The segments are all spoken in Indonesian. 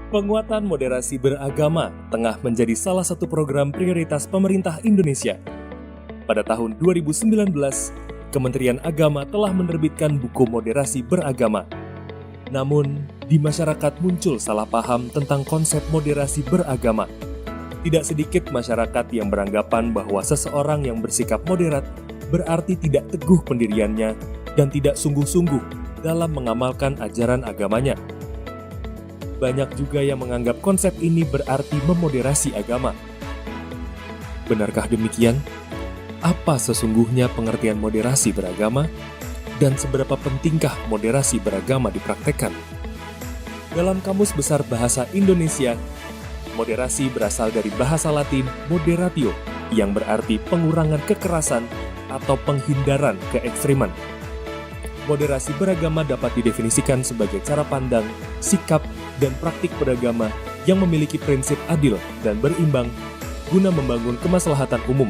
Penguatan moderasi beragama tengah menjadi salah satu program prioritas pemerintah Indonesia. Pada tahun 2019, Kementerian Agama telah menerbitkan buku moderasi beragama. Namun, di masyarakat muncul salah paham tentang konsep moderasi beragama. Tidak sedikit masyarakat yang beranggapan bahwa seseorang yang bersikap moderat berarti tidak teguh pendiriannya dan tidak sungguh-sungguh dalam mengamalkan ajaran agamanya. Banyak juga yang menganggap konsep ini berarti memoderasi agama. Benarkah demikian? Apa sesungguhnya pengertian moderasi beragama? Dan seberapa pentingkah moderasi beragama dipraktekkan? Dalam Kamus Besar Bahasa Indonesia, moderasi berasal dari bahasa Latin moderatio, yang berarti pengurangan kekerasan atau penghindaran keekstriman. Moderasi beragama dapat didefinisikan sebagai cara pandang, sikap, dan praktik beragama yang memiliki prinsip adil dan berimbang guna membangun kemaslahatan umum.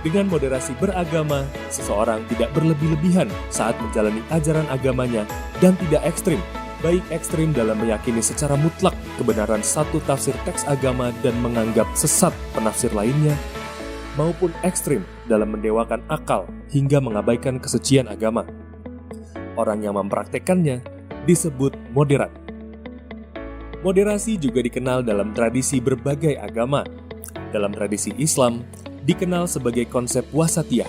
Dengan moderasi beragama, seseorang tidak berlebih-lebihan saat menjalani ajaran agamanya dan tidak ekstrim, baik ekstrim dalam meyakini secara mutlak kebenaran satu tafsir teks agama dan menganggap sesat penafsir lainnya, maupun ekstrim dalam mendewakan akal hingga mengabaikan kesucian agama. Orang yang mempraktekannya disebut moderat. Moderasi juga dikenal dalam tradisi berbagai agama. Dalam tradisi Islam, dikenal sebagai konsep wasatiyah.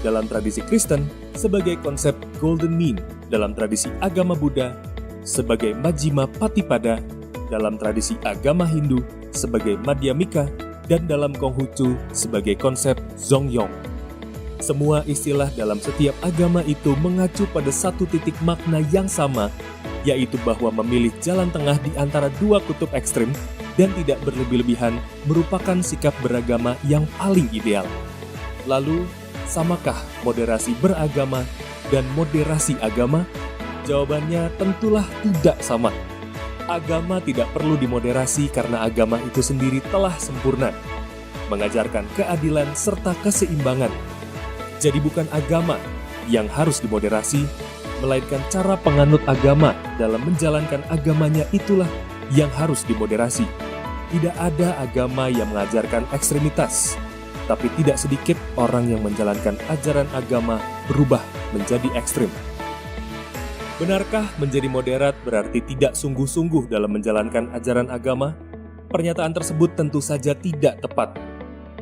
Dalam tradisi Kristen, sebagai konsep golden mean. Dalam tradisi agama Buddha, sebagai majjhima patipada. Dalam tradisi agama Hindu, sebagai madhyamika. Dan dalam Konghucu, sebagai konsep zongyong. Semua istilah dalam setiap agama itu mengacu pada satu titik makna yang sama, yaitu bahwa memilih jalan tengah di antara dua kutub ekstrim dan tidak berlebih-lebihan merupakan sikap beragama yang paling ideal. Lalu, samakah moderasi beragama dan moderasi agama? Jawabannya tentulah tidak sama. Agama tidak perlu dimoderasi karena agama itu sendiri telah sempurna, mengajarkan keadilan serta keseimbangan. Jadi bukan agama yang harus dimoderasi, melainkan cara penganut agama dalam menjalankan agamanya itulah yang harus dimoderasi. Tidak ada agama yang mengajarkan ekstremitas, tapi tidak sedikit orang yang menjalankan ajaran agama berubah menjadi ekstrim. Benarkah menjadi moderat berarti tidak sungguh-sungguh dalam menjalankan ajaran agama? Pernyataan tersebut tentu saja tidak tepat.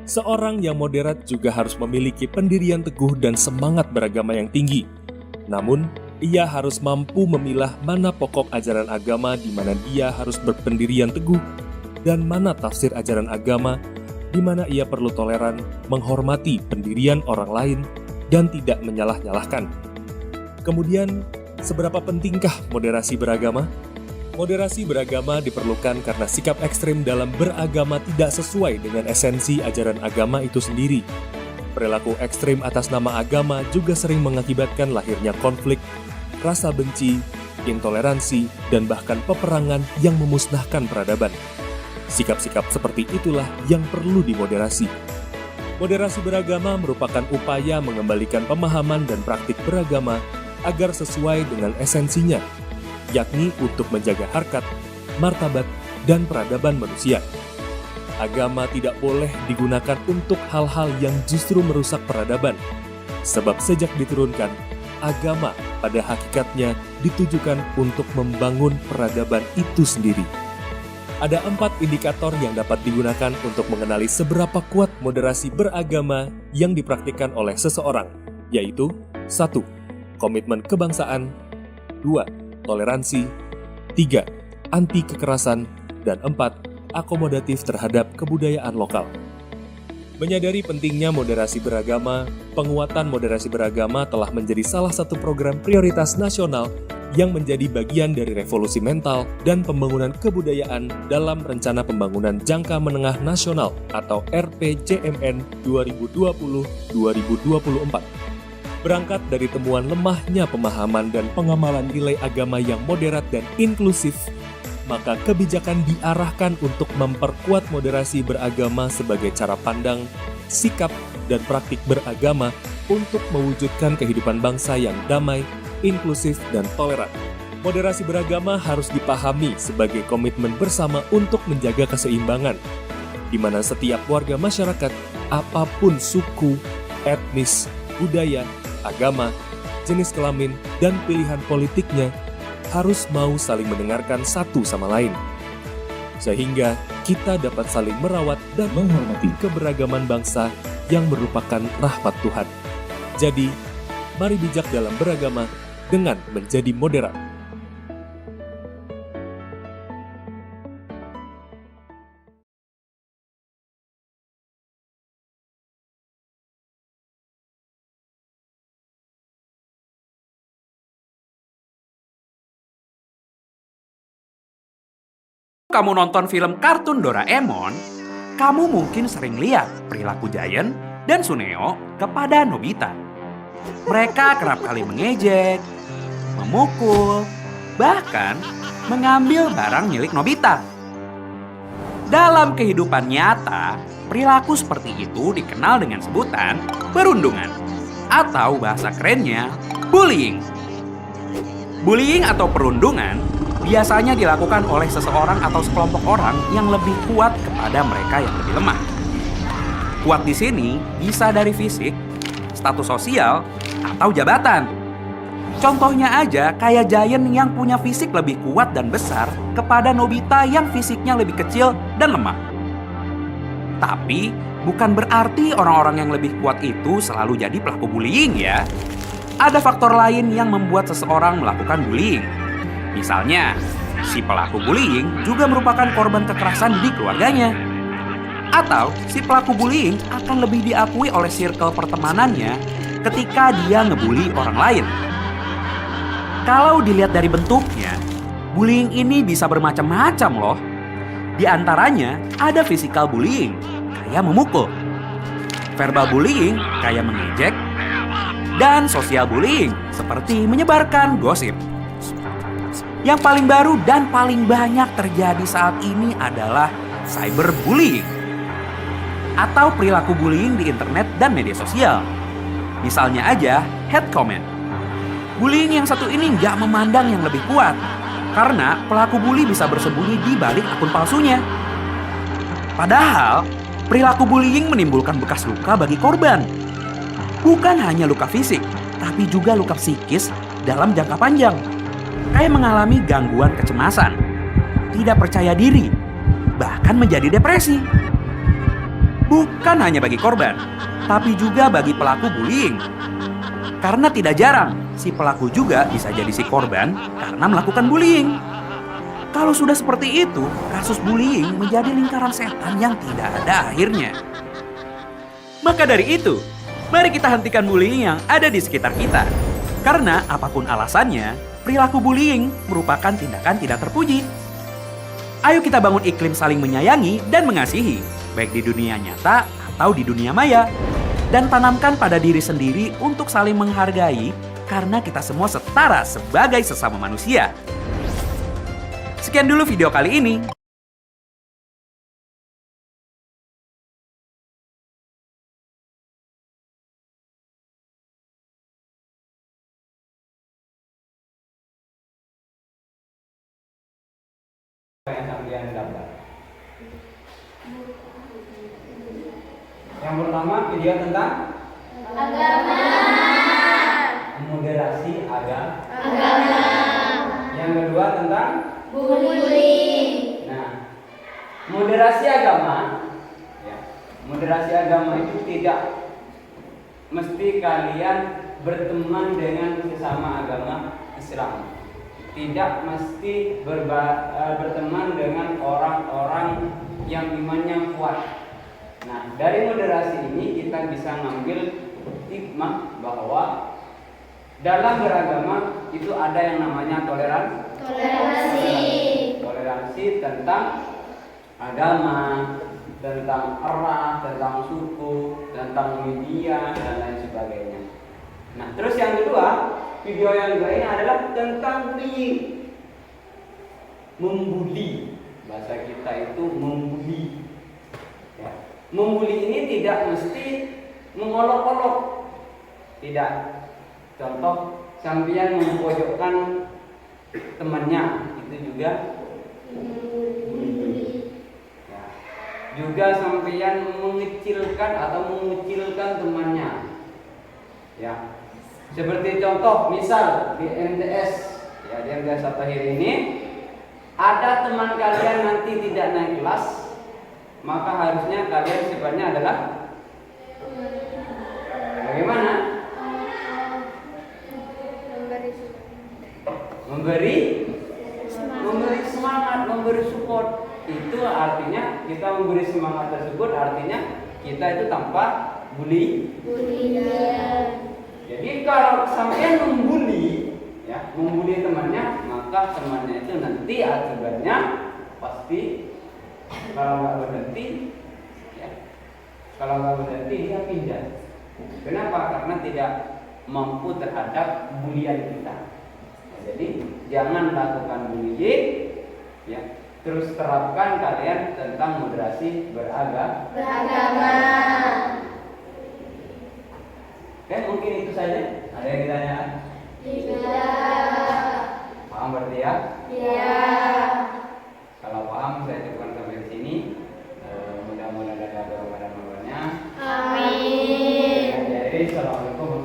Seorang yang moderat juga harus memiliki pendirian teguh dan semangat beragama yang tinggi. Namun, ia harus mampu memilah mana pokok ajaran agama di mana dia harus berpendirian teguh dan mana tafsir ajaran agama di mana ia perlu toleran, menghormati pendirian orang lain, dan tidak menyalah-nyalahkan. Kemudian, seberapa pentingkah moderasi beragama? Moderasi beragama diperlukan karena sikap ekstrim dalam beragama tidak sesuai dengan esensi ajaran agama itu sendiri. Perilaku ekstrim atas nama agama juga sering mengakibatkan lahirnya konflik, rasa benci, intoleransi, dan bahkan peperangan yang memusnahkan peradaban. Sikap-sikap seperti itulah yang perlu dimoderasi. Moderasi beragama merupakan upaya mengembalikan pemahaman dan praktik beragama agar sesuai dengan esensinya, yakni untuk menjaga harkat, martabat, dan peradaban manusia. Agama tidak boleh digunakan untuk hal-hal yang justru merusak peradaban, sebab sejak diturunkan, agama pada hakikatnya ditujukan untuk membangun peradaban itu sendiri. Ada 4 indikator yang dapat digunakan untuk mengenali seberapa kuat moderasi beragama yang dipraktikkan oleh seseorang, yaitu 1. Komitmen kebangsaan, 2. Toleransi, 3. Anti kekerasan, dan 4. Akomodatif terhadap kebudayaan lokal. Menyadari pentingnya moderasi beragama, penguatan moderasi beragama telah menjadi salah satu program prioritas nasional yang menjadi bagian dari revolusi mental dan pembangunan kebudayaan dalam Rencana Pembangunan Jangka Menengah Nasional atau RPJMN 2020-2024. Berangkat dari temuan lemahnya pemahaman dan pengamalan nilai agama yang moderat dan inklusif, maka kebijakan diarahkan untuk memperkuat moderasi beragama sebagai cara pandang, sikap, dan praktik beragama untuk mewujudkan kehidupan bangsa yang damai, inklusif, dan toleran. Moderasi beragama harus dipahami sebagai komitmen bersama untuk menjaga keseimbangan, di mana setiap warga masyarakat, apapun suku, etnis, budaya, agama, jenis kelamin, dan pilihan politiknya, harus mau saling mendengarkan satu sama lain. Sehingga kita dapat saling merawat dan menghormati keberagaman bangsa yang merupakan rahmat Tuhan. Jadi, mari bijak dalam beragama dengan menjadi moderat. Kamu nonton film kartun Doraemon, kamu mungkin sering lihat perilaku Giant dan Suneo kepada Nobita. Mereka kerap kali mengejek, memukul, bahkan mengambil barang milik Nobita. Dalam kehidupan nyata, perilaku seperti itu dikenal dengan sebutan perundungan, atau bahasa kerennya, bullying. Bullying atau perundungan biasanya dilakukan oleh seseorang atau sekelompok orang yang lebih kuat kepada mereka yang lebih lemah. Kuat di sini bisa dari fisik, status sosial, atau jabatan. Contohnya aja kayak Giant yang punya fisik lebih kuat dan besar kepada Nobita yang fisiknya lebih kecil dan lemah. Tapi bukan berarti orang-orang yang lebih kuat itu selalu jadi pelaku bullying ya. Ada faktor lain yang membuat seseorang melakukan bullying. Misalnya, si pelaku bullying juga merupakan korban kekerasan di keluarganya. Atau, si pelaku bullying akan lebih diakui oleh circle pertemanannya ketika dia ngebully orang lain. Kalau dilihat dari bentuknya, bullying ini bisa bermacam-macam loh. Di antaranya ada physical bullying, kayak memukul. Verbal bullying, kayak mengejek. Dan social bullying, seperti menyebarkan gosip. Yang paling baru dan paling banyak terjadi saat ini adalah cyberbullying atau perilaku bullying di internet dan media sosial. Misalnya aja hate comment. Bullying yang satu ini nggak memandang yang lebih kuat karena pelaku bully bisa bersembunyi di balik akun palsunya. Padahal perilaku bullying menimbulkan bekas luka bagi korban. Bukan hanya luka fisik, tapi juga luka psikis dalam jangka panjang. Kayak mengalami gangguan kecemasan, tidak percaya diri, bahkan menjadi depresi. Bukan hanya bagi korban, tapi juga bagi pelaku bullying. Karena tidak jarang, si pelaku juga bisa jadi si korban karena melakukan bullying. Kalau sudah seperti itu, kasus bullying menjadi lingkaran setan yang tidak ada akhirnya. Maka dari itu, mari kita hentikan bullying yang ada di sekitar kita. Karena apapun alasannya, perilaku bullying merupakan tindakan tidak terpuji. Ayo kita bangun iklim saling menyayangi dan mengasihi, baik di dunia nyata atau di dunia maya. Dan tanamkan pada diri sendiri untuk saling menghargai karena kita semua setara sebagai sesama manusia. Sekian dulu video kali ini. Yang kalian dapat. Yang pertama video tentang agama. Moderasi agama. Yang kedua tentang bullying. Nah, moderasi agama, ya, moderasi agama itu tidak mesti kalian berteman dengan sesama agama Islam. Tidak mesti berteman dengan orang-orang yang imannya kuat. Nah, dari moderasi ini kita bisa ngambil hikmah bahwa dalam beragama itu ada yang namanya toleransi tentang agama, tentang ras, tentang suku, tentang media dan lain sebagainya. Nah, terus yang kedua, video yang kedua ini adalah tentang bullying. Membuli, bahasa kita itu membuli. Ya. Membuli ini tidak mesti mengolok-olok. Tidak. Contoh, sampeyan mempojokkan temannya, itu juga bullying. Ya. Juga sampeyan mengecilkan atau mengucilkan temannya. Ya. Seperti contoh, misal di MTS, ya di MTS At-Tahir ini ada teman kalian nanti tidak naik kelas, maka harusnya kalian sifatnya adalah bagaimana? Memberi semangat, memberi support. Itu artinya kita memberi semangat tersebut artinya kita itu tanpa bully. Jadi kalau sampai membuli, ya, membuli temannya, maka temannya itu nanti akibatnya pasti kalau nggak berhenti, ya, kalau nggak berhenti dia pindah. Kenapa? Karena tidak mampu terhadap bulian kita. Jadi jangan lakukan bullying, ya. Terus terapkan kalian tentang moderasi beragama. Oke, mungkin itu saja. Ada yang ditanyakan? Tidak. Paham berarti ya? Iya. Kalau paham, saya cukupkan sampai di sini. Mudah-mudahan ada bermanfaatnya. Amin. Jadi, assalamualaikum.